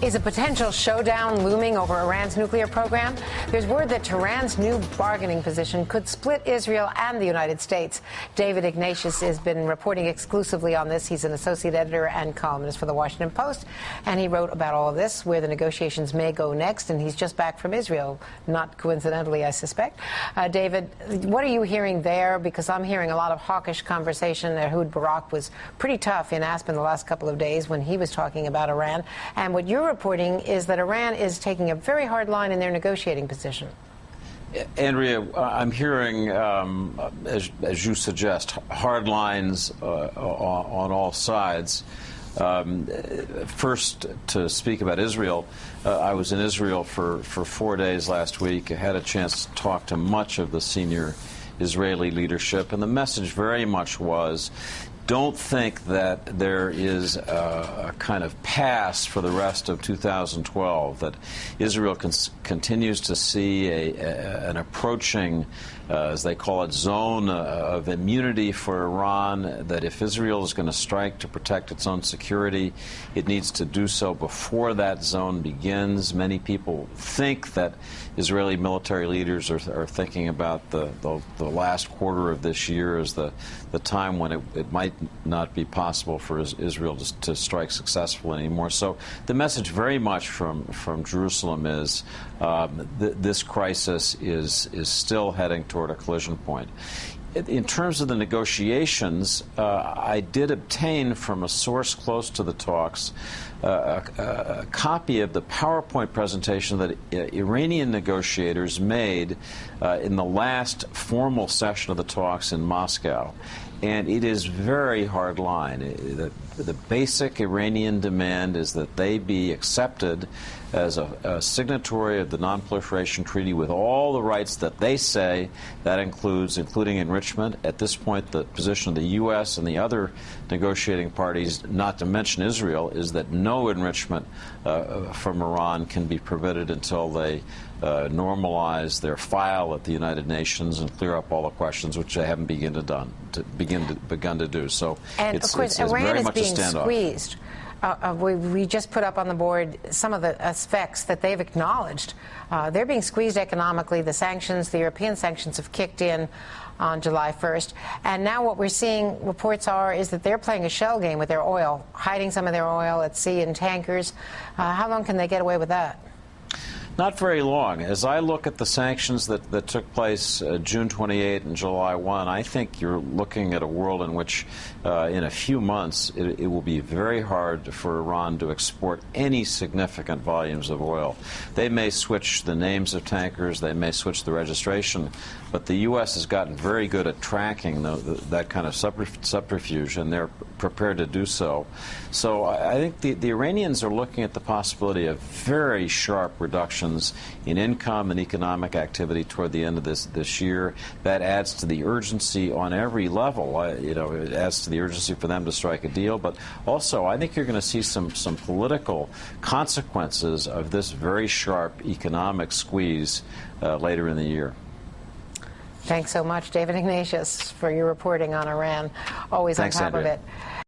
Is a potential showdown looming over Iran's nuclear program? There's word that Tehran's new bargaining position could split Israel and the United States. David Ignatius has been reporting exclusively on this. He's an associate editor and columnist for the Washington Post, and he wrote about all of this, where the negotiations may go next, and he's just back from Israel, not coincidentally, I suspect. David, what are you hearing there? Because I'm hearing a lot of hawkish conversation. Ehud Barak was pretty tough in Aspen the last couple of days when he was talking about Iran, and what you're reporting is that Iran is taking a very hard line in their negotiating position. Andrea, I'm hearing, as you suggest, hard lines on all sides. First, to speak about Israel, I was in Israel for 4 days last week. I had a chance to talk to much of the senior Israeli leadership, and the message very much was, don't think that there is a kind of pass for the rest of 2012, that Israel continues to see an approaching, as they call it, zone of immunity for Iran, that if Israel is going to strike to protect its own security, it needs to do so before that zone begins. Many people think that Israeli military leaders are thinking about the last quarter of this year as the time when it might not be possible for Israel to strike successfully anymore. So the message very much from Jerusalem is this crisis is still heading toward a collision point. In terms of the negotiations, I did obtain from a source close to the talks a copy of the PowerPoint presentation that Iranian negotiators made in the last formal session of the talks in Moscow. And it is very hard line. The basic Iranian demand is that they be accepted as a signatory of the Non-Proliferation Treaty with all the rights that they say that includes, including enrichment. At this point, the position of the U.S. and the other negotiating parties, not to mention Israel, is that no enrichment from Iran can be permitted until they normalize their file at the United Nations and clear up all the questions which they haven't begun to do. So and it's, of course, it's Iran very is much being a standoff. Squeezed. We just put up on the board some of the aspects that they've acknowledged. They're being squeezed economically. The sanctions, the European sanctions, have kicked in on July 1st. And now what we're seeing reports is that they're playing a shell game with their oil, hiding some of their oil at sea in tankers. How long can they get away with that? Not very long. As I look at the sanctions that took place June 28 and July 1, I think you're looking at a world in which in a few months it will be very hard for Iran to export any significant volumes of oil. They may switch the names of tankers, they may switch the registration, but the U.S. has gotten very good at tracking that kind of subterfuge, and they're prepared to do so. So I think the Iranians are looking at the possibility of very sharp reductions in income and economic activity toward the end of this year. That adds to the urgency on every level. It adds to the urgency for them to strike a deal, but also I think you're going to see some political consequences of this very sharp economic squeeze later in the year. Thanks so much, David Ignatius, for your reporting on Iran. Always Thanks, on top Andrea. of it.